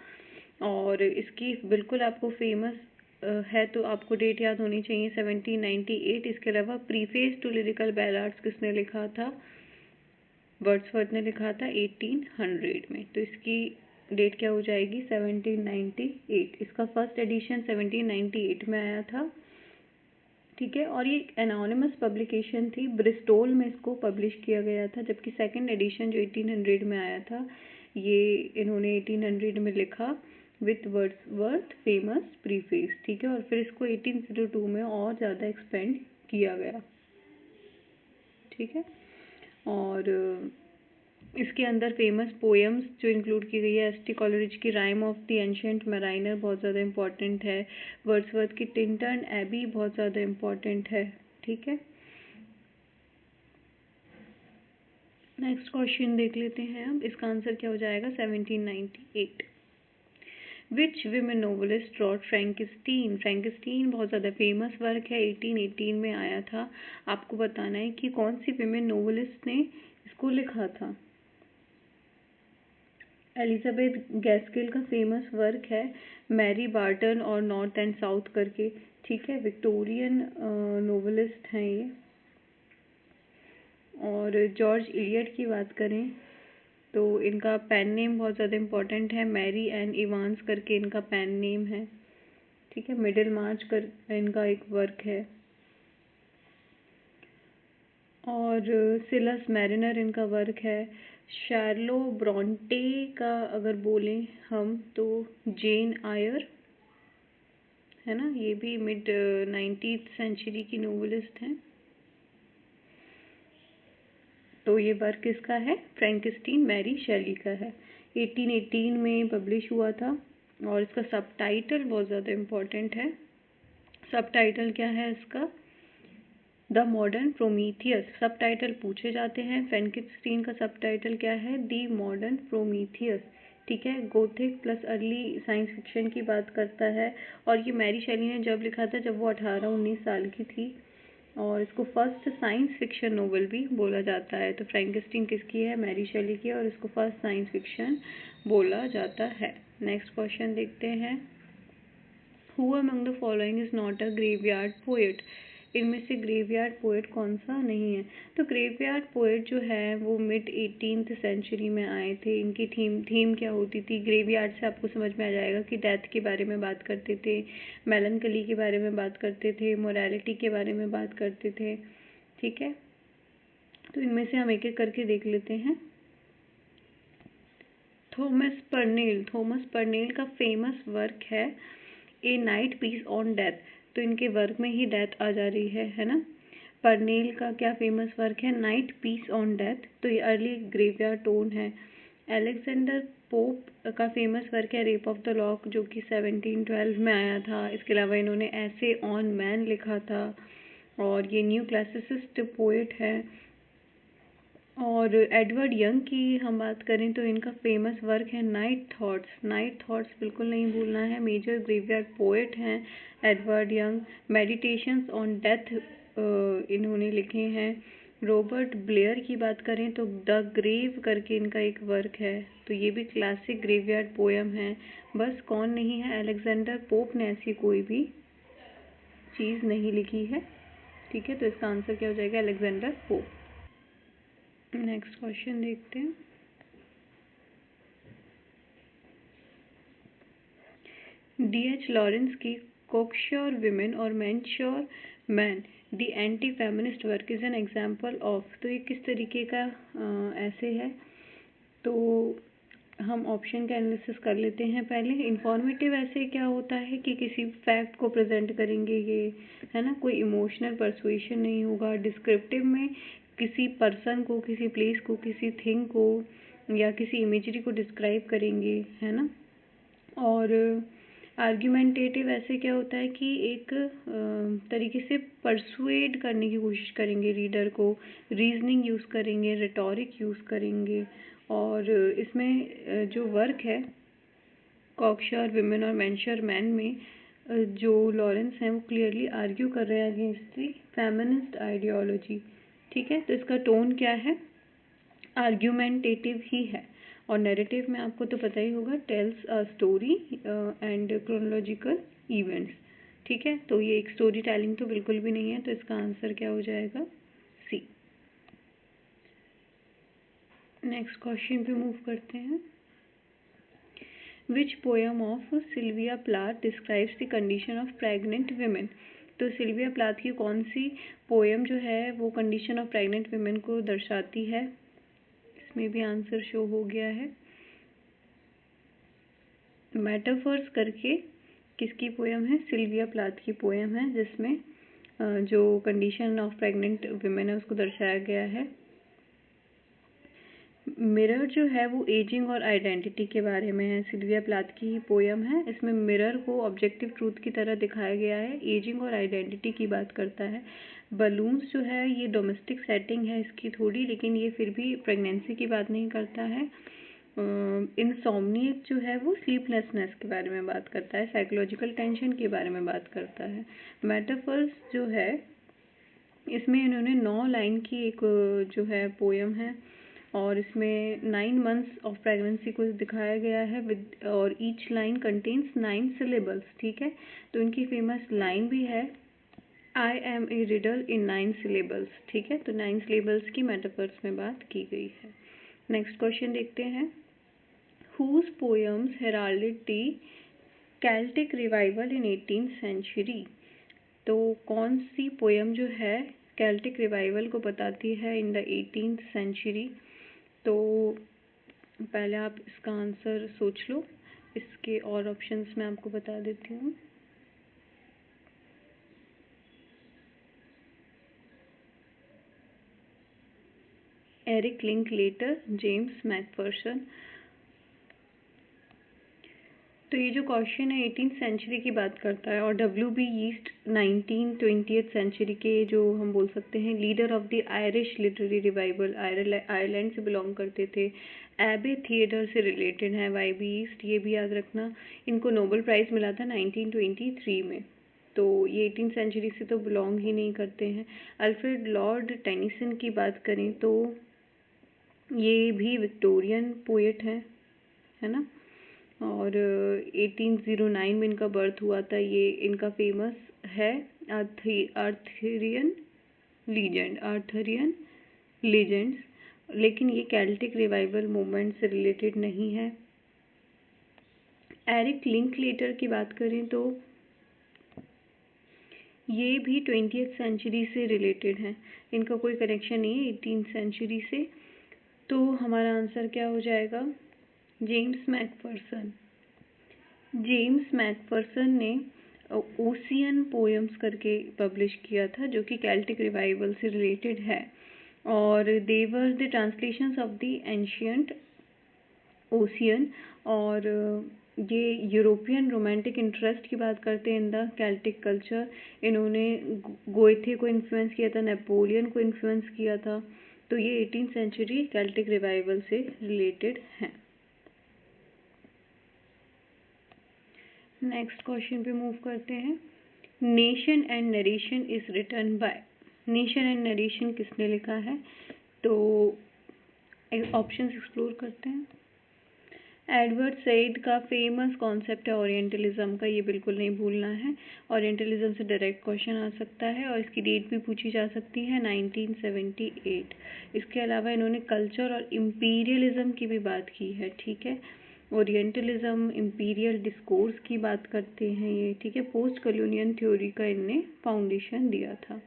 और इसकी बिल्कुल आपको फेमस है तो आपको डेट याद होनी चाहिए, 1798। इसके अलावा प्रीफेस टू लिरिकल बैलाड्स किसने लिखा था? वर्ड्सवर्थ ने लिखा था 1800 में। तो इसकी डेट क्या हो जाएगी? 1798। इसका फर्स्ट एडिशन 1798 में आया था, ठीक है। और ये एनोनिमस पब्लिकेशन थी, ब्रिस्टोल में इसको पब्लिश किया गया था। जबकि सेकंड एडिशन जो 1800 में आया था ये इन्होंने 1800 में लिखा विथ वर्ड्सवर्थ फेमस प्रीफेस, ठीक है। और फिर इसको 1802 में और ज़्यादा एक्सपेंड किया गया, ठीक है। और इसके अंदर फेमस पोएम्स जो इंक्लूड की गई है, एस टी कॉलरिज की राइम ऑफ द एंशिएंट मैराइनर बहुत ज़्यादा इंपॉर्टेंट है। वर्ड्सवर्थ की टिंटन एबी बहुत ज़्यादा इंपॉर्टेंट है, ठीक है। नेक्स्ट क्वेश्चन देख लेते हैं अब। इसका आंसर क्या हो जाएगा? 1798। विच विमेन नोवेलिस्ट रॉट फ्रैंकेस्टीन। फ्रैंकेस्टीन बहुत ज़्यादा फेमस वर्क है, 1818 में आया था। आपको बताना है कि कौन सी विमेन नोवेलिस्ट ने इसको लिखा था। एलिजाबेथ गैस्किल का फेमस वर्क है मैरी बार्टन और नॉर्थ एंड साउथ करके, ठीक है। विक्टोरियन नोवेलिस्ट हैं ये। और जॉर्ज इलियट की बात करें तो इनका पेन नेम बहुत ज़्यादा इम्पोर्टेंट है, मैरी एंड इवांस करके इनका पेन नेम है, ठीक है। मिडिल मार्च कर इनका एक वर्क है। और सिलस मैरिनर इनका वर्क है। शार्लो ब्रॉन्टे का अगर बोलें हम तो जेन आयर है ना, ये भी मिड 19th सेंचुरी की नोवेलिस्ट हैं। तो ये वर्क किसका है? फ्रैंकेनस्टीन मैरी शेली का है। 1818 में पब्लिश हुआ था और इसका सब टाइटल बहुत ज़्यादा इम्पोर्टेंट है। सब टाइटल क्या है इसका? The modern Prometheus. सब टाइटल पूछे जाते हैं। फ्रैंकेनस्टीन का सब टाइटल क्या है? द मॉडर्न प्रोमीथियस, ठीक है। Gothic plus early signs fiction की बात करता है और ये मैरी शेली ने जब लिखा था जब वो 18-19 साल की थी और इसको फर्स्ट साइंस फिक्शन नोवेल भी बोला जाता है। तो फ्रैंकेनस्टीन किसकी है? मैरी शेली की, और इसको फर्स्ट साइंस फिक्शन बोला जाता है। नेक्स्ट क्वेश्चन देखते हैं। Who among the following is not a graveyard poet? इनमें से ग्रेवयार्ड पोएट कौन सा नहीं है? तो ग्रेवयार्ड पोएट जो है वो मिड 18th सेंचुरी में आए थे। इनकी थीम क्या होती थी? ग्रेवयार्ड से आपको समझ में आ जाएगा कि डेथ के बारे में बात करते थे, मेलनकली के बारे में बात करते थे, मोरालिटी के बारे में बात करते थे, ठीक है। तो इनमें से हम एक एक करके देख लेते हैं। थॉमस पर्नेल का फेमस वर्क है ए नाइट पीस ऑन डेथ। तो इनके वर्क में ही डेथ आ जा रही है ना। पर्नेल का क्या फेमस वर्क है? Night piece on death. तो ये अर्ली ग्रेवयार्ड टोन है। अलेक्जेंडर पोप का फेमस वर्क है रेप ऑफ द लॉक, जो कि 1712 में आया था। इसके अलावा इन्होंने ऐसे ऑन मैन लिखा था और ये न्यू क्लासिसिस्ट पोएट है। और एडवर्ड यंग की हम बात करें तो इनका फेमस वर्क है नाइट थॉट्स बिल्कुल नहीं भूलना है। मेजर ग्रेवयार्ड पोएट हैं Edward young. Meditations on death इन्होंने लिखे हैं। रॉबर्ट ब्लेयर की बात करें तो द ग्रेव करके इनका एक वर्क है, तो ये भी क्लासिक ग्रेवयार्ड पोएम है। बस कौन नहीं है? अलेक्जेंडर पोप ने ऐसी कोई भी चीज़ नहीं लिखी है, ठीक है। तो इसका आंसर क्या हो जाएगा? Alexander pope. नेक्स्ट क्वेश्चन देखते हैं। D.H. लॉरेंस की कॉकश्योर विमेन और mansure man the anti feminist work is an example of. तो ये किस तरीके का ऐसे है? तो हम ऑप्शन का एनालिसिस कर लेते हैं पहले। इंफॉर्मेटिव ऐसे क्या होता है कि किसी फैक्ट को प्रेजेंट करेंगे, ये है ना, कोई इमोशनल परसुएशन नहीं होगा। डिस्क्रिप्टिव में किसी पर्सन को, किसी प्लेस को, किसी थिंग को या किसी इमेजरी को डिस्क्राइब करेंगे, है ना। और आर्ग्यूमेंटेटिव ऐसे क्या होता है कि एक तरीके से परसुएड करने की कोशिश करेंगे रीडर को, रीजनिंग यूज़ करेंगे, रिटोरिक यूज़ करेंगे। और इसमें जो वर्क है कॉकश्योर विमेन और मैनश्योर मैन में जो लॉरेंस हैं वो क्लियरली आर्ग्यू कर रहे हैं अगेंस्ट द फेमिनिस्ट आइडियोलॉजी, ठीक है। तो इसका टोन क्या है? आर्ग्यूमेंटेटिव ही है। और नैरेटिव में आपको तो पता ही होगा, tales a story and chronological events, ठीक है। तो ये एक स्टोरी टेलिंग तो बिल्कुल भी नहीं है, तो इसका आंसर क्या हो जाएगा? सी। नेक्स्ट क्वेश्चन पे मूव करते हैं। Which poem of Sylvia Plath describes the condition of pregnant women? तो सिल्विया प्लाथ की कौन सी पोएम जो है वो कंडीशन ऑफ प्रेग्नेंट वीमेन को दर्शाती है? इसमें भी आंसर शो हो गया है। मेटाफर्स करके किसकी पोएम है? सिल्विया प्लाथ की पोएम है, जिसमें जो कंडीशन ऑफ प्रेग्नेंट वीमेन है उसको दर्शाया गया है। मिरर जो है वो एजिंग और आइडेंटिटी के बारे में है। सिल्विया प्लाथ की ही पोएम है। इसमें मिरर को ऑब्जेक्टिव ट्रूथ की तरह दिखाया गया है, एजिंग और आइडेंटिटी की बात करता है। बलून्स जो है ये डोमेस्टिक सेटिंग है इसकी थोड़ी, लेकिन ये फिर भी प्रेगनेंसी की बात नहीं करता है। इनसोम्नियक जो है वो स्लीपलेसनेस के बारे में बात करता है, साइकोलॉजिकल टेंशन के बारे में बात करता है। मेटाफर्स जो है इसमें इन्होंने 9 लाइन की एक जो है पोएम है और इसमें 9 मंथ्स ऑफ प्रेगनेंसी को दिखाया गया है विद, और ईच लाइन कंटेन्स 9 सिलेबल्स, ठीक है। तो इनकी फेमस लाइन भी है I am a riddle in 9 syllables, ठीक है, तो 9 syllables की मेटाफर्स में बात की गई है। नेक्स्ट क्वेश्चन देखते हैं। Whose poems heralded the Celtic revival in 18th century? तो कौन सी पोयम जो है कैल्टिक रिवाइवल को बताती है इन द 18th सेंचुरी? तो पहले आप इसका आंसर सोच लो, इसके और ऑप्शंस मैं आपको बता देती हूँ। Eric Linklater, James Macpherson. तो ये जो क्वेश्चन है 18th सेंचुरी की बात करता है, और W.B. यीस्ट 1920th सेंचुरी के जो हम बोल सकते हैं leader of the Irish literary revival, Ireland से बिलोंग करते थे, एबे थिएटर से रिलेटेड है। Y.B. यीस्ट, ये भी याद रखना, इनको नोबेल प्राइज़ मिला था 1923 में, तो ये 18th सेंचुरी से तो बिलोंग ही नहीं करते हैं। अल्फ्रेड लॉर्ड टेनिसन की बात करें तो ये भी विक्टोरियन पोएट है ना, और 1809 में इनका बर्थ हुआ था। ये इनका फेमस है आर्थरियन लीजेंड्स, लेकिन ये कैल्टिक रिवाइवल मूवमेंट से रिलेटेड नहीं है। एरिक लिंकलेटर की बात करें तो ये भी 20th सेंचुरी से रिलेटेड है, इनका कोई कनेक्शन नहीं है 18th सेंचुरी से। तो हमारा आंसर क्या हो जाएगा? James Macpherson. जेम्स मैकफर्सन ने ओशियन पोएम्स करके पब्लिश किया था, जो कि कैल्टिक रिवाइवल से रिलेटेड है, और they were the translations of the ancient Ossian. और ये यूरोपियन रोमांटिक इंटरेस्ट की बात करते हैं इन द कैल्टिक कल्चर। इन्होंने गोएथे को इन्फ्लुएंस किया था, नेपोलियन को इन्फ्लुएंस किया था, तो ये 18th सेंचुरी कैल्टिक रिवाइवल से रिलेटेड है। नेक्स्ट क्वेश्चन पे मूव करते हैं। Nation and narration is written by. Nation and narration किसने लिखा है? तो ऑप्शंस एक्सप्लोर करते हैं। एडवर्ड सईद का फेमस कॉन्सेप्ट है ओरिएंटलिज्म का, ये बिल्कुल नहीं भूलना है। ओरिएंटलिज्म से डायरेक्ट क्वेश्चन आ सकता है, और इसकी डेट भी पूछी जा सकती है 1978। इसके अलावा इन्होंने कल्चर और इम्पीरियलिज्म की भी बात की है, ठीक है। ओरिएंटलिज्म, इम्पीरियल डिस्कोर्स की बात करते हैं ये, ठीक है। पोस्ट कॉलोनियल थ्योरी का इनने फाउंडेशन दिया था।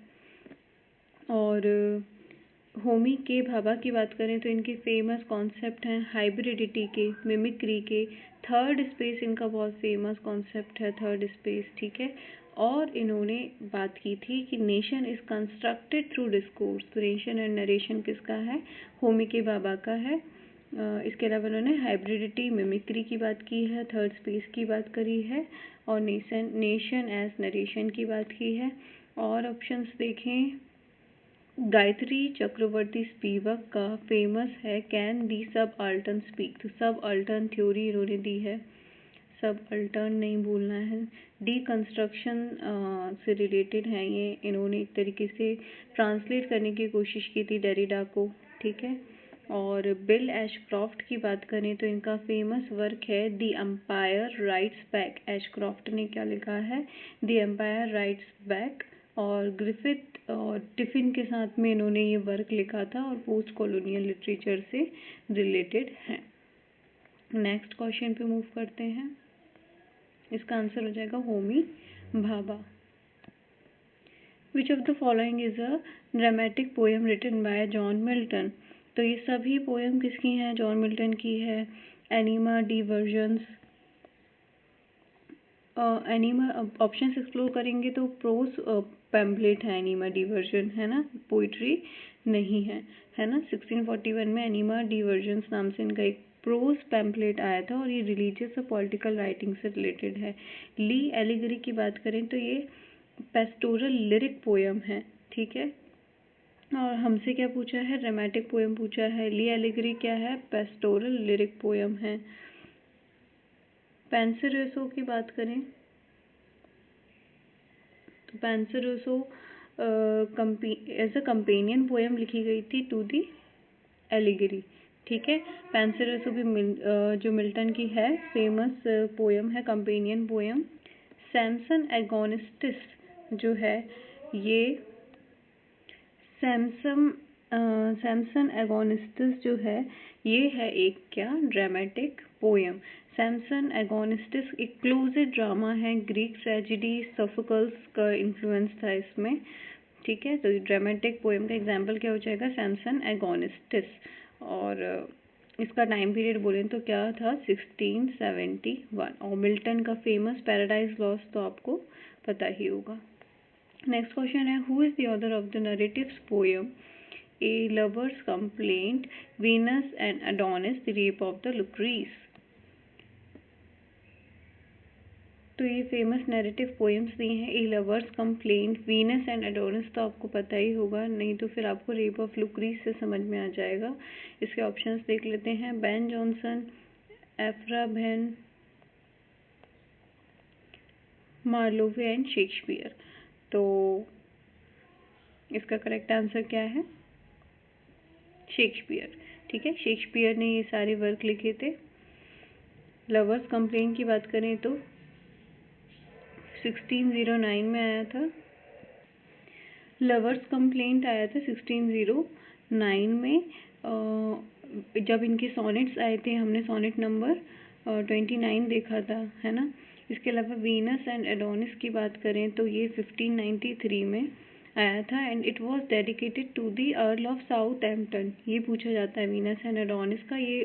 और होमी के भाभा की बात करें तो इनके फेमस कॉन्सेप्ट हैं हाइब्रिडिटी के, मिमिक्री के, थर्ड स्पेस इनका बहुत फेमस कॉन्सेप्ट है, थर्ड स्पेस, ठीक है। और इन्होंने बात की थी कि nation is constructed through discourse. तो नेशन एंड नरेशन किसका है? होमी के भाभा का है। इसके अलावा उन्होंने हाइब्रिडिटी, मिमिक्री की बात की है, थर्ड स्पेस की बात करी है, और नेशन एज नरेशन की बात की है। और ऑप्शंस देखें, गायत्री चक्रवर्ती स्पीवक का फेमस है कैन दी सब अल्टर्न स्पीक। तो सब अल्टर्न थ्योरी इन्होंने दी है, सब अल्टर्न नहीं भूलना है। डीकंस्ट्रक्शन से रिलेटेड है ये, इन्होंने एक तरीके से ट्रांसलेट करने की कोशिश की थी डेरिडा को, ठीक है। और बिल एशक्रॉफ्ट की बात करें तो इनका फेमस वर्क है the empire writes back. Ashcroft ने क्या लिखा है? The empire writes back. और ग्रिफिथ और टिफिन के साथ में इन्होंने ये वर्क लिखा था, और पोस्ट कॉलोनियल लिटरेचर से रिलेटेड है। नेक्स्ट क्वेश्चन पे मूव करते हैं। इसका आंसर हो जाएगा Homi Bhabha. Which of the following is a dramatic poem written by John Milton? तो ये सभी पोएम किसकी हैं? जॉन मिल्टन की है। एनिमा डिवर्जन्स, एनिमा, ऑप्शंस एक्सप्लोर करेंगे तो प्रोज पैम्पलेट है एनिमा डिवर्जन, है ना, पोइट्री नहीं है ना। 1641 में एनिमा डिवर्जन्स नाम से इनका एक प्रोज पैम्पलेट आया था, और ये रिलीजियस और पॉलिटिकल राइटिंग से रिलेटेड है। ली एलिगरी की बात करें तो ये पेस्टोरल लिरिक पोएम है, ठीक है। और हमसे क्या पूछा है? ड्रामेटिक पोएम पूछा है। ली एलिगरी क्या है? पेस्टोरल लिरिक पोएम है। पेंसेरोसो की बात करें तो पेंसेरोसो एज अ कंपेनियन पोएम लिखी गई थी टू दी एलिगरी, ठीक है। पेंसेरोसो भी जो मिल्टन की है फेमस पोएम है, कंपेनियन पोएम। सैमसन एगोनिस्टिस जो है ये सैमसन एगोनिस्टिस जो है ये है एक क्या ड्रामेटिक पोएम। सैमसन एगोनिस्टिस एक क्लोजेड ड्रामा है, ग्रीक ट्रेजेडी सोफोक्ल्स का इन्फ्लुएंस था इसमें, ठीक है। तो ड्रामेटिक पोएम का एग्जाम्पल क्या हो जाएगा, सैमसन एगोनिस्टिस। और इसका टाइम पीरियड बोलें तो क्या था, 1671। और मिल्टन का फेमस पैराडाइज लॉस्ट तो आपको पता ही होगा। नेक्स्ट क्वेश्चन है, who is the author of the narratives poem a lover's complaint, Venus and Adonis, the rape of the Lucrece. तो ये फेमस नैरेटिव पोएम्स दी हैं, a lover's complaint, Venus and Adonis तो आपको पता ही होगा, नहीं तो फिर आपको रेप ऑफ लुक्रीस से समझ में आ जाएगा। इसके ऑप्शंस देख लेते हैं, Ben Jonson, Aphra Behn, Marlowe and Shakespeare. तो इसका करेक्ट आंसर क्या है, शेक्सपियर, ठीक है। शेक्सपियर ने ये सारे वर्क लिखे थे। लवर्स कंप्लेंट की बात करें तो 1609 में आया था। लवर्स कंप्लेंट आया था 1609 में, जब इनके सोनेट्स आए थे, हमने सोनेट नंबर 29 देखा था, है ना। इसके अलावा वीनस एंड एडोनिस की बात करें तो ये 1593 में आया था, and it was dedicated to the Earl of Southampton. ये पूछा जाता है वीनस एंड एडोनिस का। ये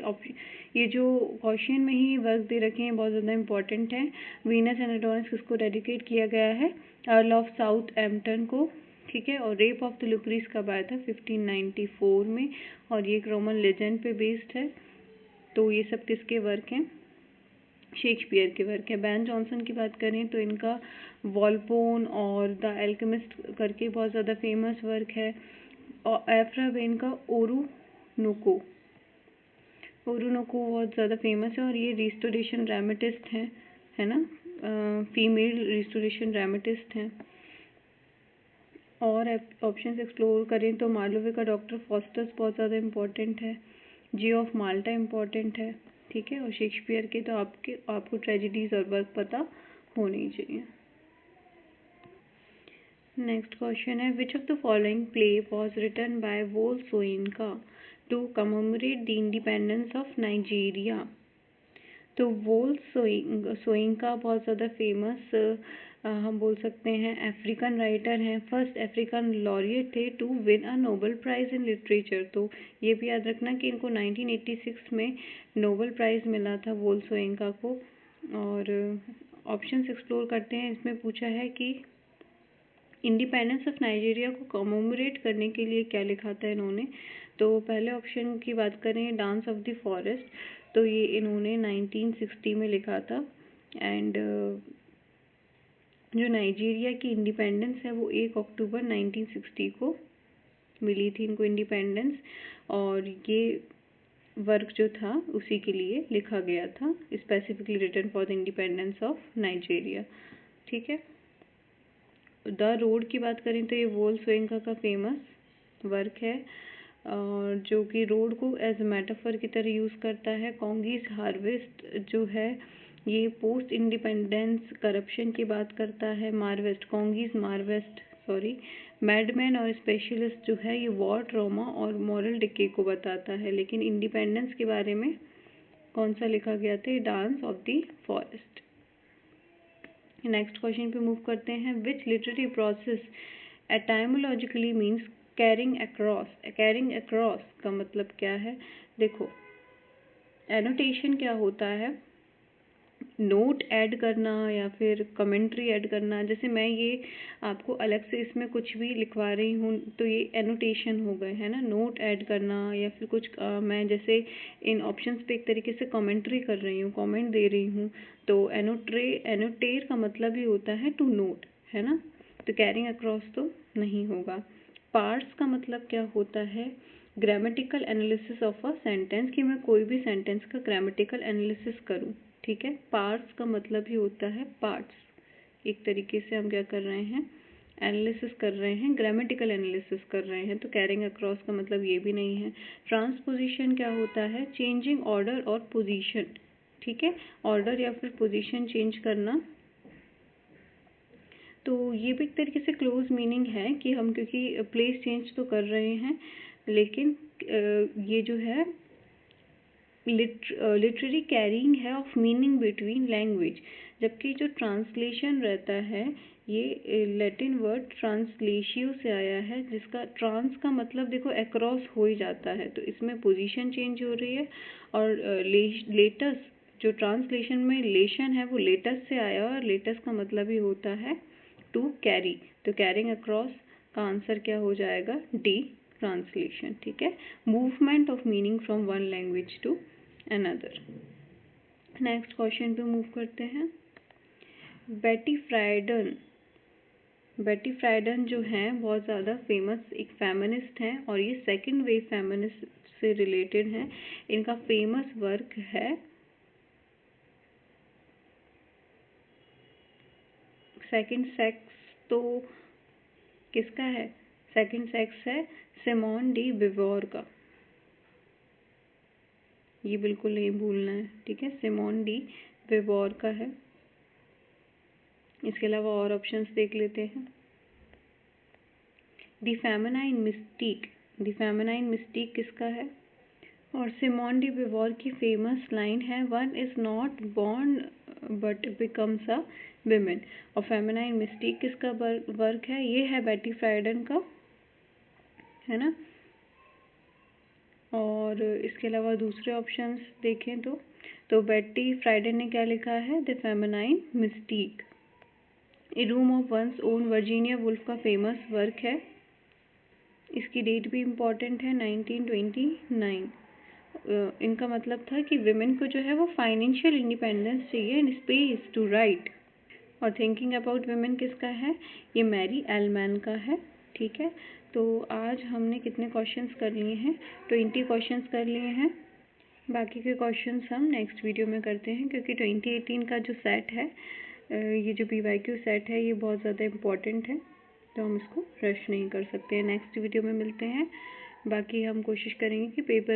जो क्वेश्चन में ही वर्क दे रखे हैं बहुत ज़्यादा इंपॉर्टेंट है। वीनस एंड एडोनिस किसको डेडिकेट किया गया है, अर्ल ऑफ साउथहैम्पटन को, ठीक है। और रेप ऑफ द लुक्रीस कब आया था, 1594 में, और ये एक रोमन लेजेंड पे बेस्ड है। तो ये सब किसके वर्क हैं, शेक्सपियर के वर्क है। बैन जॉनसन की बात करें तो इनका वॉलपोन और द एल्केमिस्ट करके बहुत ज़्यादा फेमस वर्क है। और एफ्रा बेन का ओरुनोको बहुत ज़्यादा फेमस है, और ये रिस्टोरेशन ड्रामेटिस्ट हैं, है ना, फीमेल रिस्टोरेशन ड्रामेटिस्ट हैं। और ऑप्शंस एक्सप्लोर करें तो मार्लोवे का डॉक्टर फॉस्टस बहुत ज़्यादा इम्पोर्टेंट है, जी ऑफ माल्टा इम्पोर्टेंट है, ठीक है। और शेक्सपियर के तो आपको ट्रेजेडीज और वर्क पता होनी ही चाहिए। नेक्स्ट क्वेश्चन है, which of the following play was written by Wole Soyinka to commemorate the independence of Nigeria. तो वोल सोइनका बहुत ज़्यादा फेमस हम बोल सकते हैं अफ्रीकन राइटर हैं, फर्स्ट अफ्रीकन लॉरिएट थे to win a Nobel prize in literature. तो ये भी याद रखना कि इनको 1986 में नोबेल प्राइज़ मिला था वोल सोइनका को। और ऑप्शंस एक्सप्लोर करते हैं, इसमें पूछा है कि इंडिपेंडेंस ऑफ नाइजीरिया को कमेमोरेट करने के लिए क्या लिखा था इन्होंने। तो पहले ऑप्शन की बात करें, डांस ऑफ द फॉरेस्ट, तो ये इन्होंने 1960 में लिखा था। एंड जो नाइजीरिया की इंडिपेंडेंस है वो 1 अक्टूबर 1960 को मिली थी इनको इंडिपेंडेंस, और ये वर्क जो था उसी के लिए लिखा गया था, specifically written for the independence of Nigeria, ठीक है। द रोड की बात करें तो ये वोल सोइनका का फेमस वर्क है, जो कि रोड को एज मेटाफर की तरह यूज़ करता है। कॉन्गीज हार्वेस्ट जो है ये पोस्ट इंडिपेंडेंस करप्शन की बात करता है। मैडमैन और स्पेशलिस्ट जो है ये वॉर ट्रॉमा और मॉरल डिके को बताता है। लेकिन इंडिपेंडेंस के बारे में कौन सा लिखा गया था, dance of the forest. Next question पे मूव करते हैं, which literary process etymologically means carrying across का मतलब क्या है। देखो, एनोटेशन क्या होता है, नोट ऐड करना या फिर कमेंट्री ऐड करना। जैसे मैं ये आपको अलग से इसमें कुछ भी लिखवा रही हूँ तो ये एनोटेशन हो गए, है ना। नोट ऐड करना या फिर कुछ मैं जैसे इन ऑप्शंस पे एक तरीके से कमेंट्री कर रही हूँ, कमेंट दे रही हूँ, तो एनोटेट का मतलब ही होता है टू नोट, है ना। तो कैरिंग अक्रॉस तो नहीं होगा। पार्ट्स का मतलब क्या होता है, grammatical analysis of a sentence, कि मैं कोई भी सेंटेंस का ग्रामेटिकल एनालिसिस करूँ, ठीक है। पार्ट्स का मतलब ही होता है पार्ट्स, एक तरीके से हम क्या कर रहे हैं, एनालिसिस कर रहे हैं, ग्रामेटिकल एनालिसिस कर रहे हैं। तो कैरिंग अक्रॉस का मतलब ये भी नहीं है। ट्रांसपोजिशन क्या होता है, चेंजिंग ऑर्डर और पोजीशन, ठीक है, ऑर्डर या फिर पोजीशन चेंज करना। तो ये भी एक तरीके से क्लोज मीनिंग है कि हम क्योंकि प्लेस चेंज तो कर रहे हैं, लेकिन ये जो है लिटरेरी कैरिंग है ऑफ मीनिंग बिटवीन लैंग्वेज, जबकि जो ट्रांसलेशन रहता है ये लैटिन वर्ड ट्रांसलेशियो से आया है, जिसका ट्रांस का मतलब देखो अक्रॉस हो ही जाता है, तो इसमें पोजीशन चेंज हो रही है। और लेटस जो ट्रांसलेशन में लेशन है वो लेटस से आया, और लेटस का मतलब ही होता है टू कैरी, तो कैरिंग अक्रॉस का आंसर क्या हो जाएगा, डी ट्रांसलेशन। ठीक है, movement of meaning from one language to another. Next question पे मूव करते हैं। बेटी फ्राइडन जो हैं बहुत ज़्यादा फेमस एक फेमिनिस्ट हैं, और ये सेकंड वेव फेमिनिस्ट से रिलेटेड हैं। इनका फेमस वर्क है सेकंड सेक्स, तो किसका है, सेकंड सेक्स है सिमोन डी बिवोर का, ये बिल्कुल नहीं भूलना है। ठीक है, सिमोन डी बिवोर का है। इसके अलावा और ऑप्शंस देख लेते हैं। दी फेमिनाइन मिस्टीक किसका है, और सिमोन डी बिवोर की फेमस लाइन है one is not born but becomes a women. और फेमिनाइन मिस्टीक किसका वर्क है, ये है बेटी फ्राइडन का, है ना। और इसके अलावा दूसरे ऑप्शंस देखें तो बेटी फ्राइडन ने क्या लिखा है, the feminine Mystique. A room of one's own Virginia Woolf का फेमस वर्क है, इसकी डेट भी इम्पॉर्टेंट है 1929। इनका मतलब था कि विमेन को जो है वो फाइनेंशियल इंडिपेंडेंस चाहिए एंड स्पेस टू राइट। और थिंकिंग अबाउट विमेन किसका है, ये मैरी एलमैन का है। ठीक है, तो आज हमने कितने क्वेश्चंस कर लिए हैं, 20 क्वेश्चंस कर लिए हैं। बाकी के क्वेश्चंस हम नेक्स्ट वीडियो में करते हैं, क्योंकि 2018 का जो सेट है, ये जो PYQ सेट है, ये बहुत ज़्यादा इम्पॉर्टेंट है, तो हम इसको रश नहीं कर सकते हैं। नेक्स्ट वीडियो में मिलते हैं। बाकी हम कोशिश करेंगे कि पेपर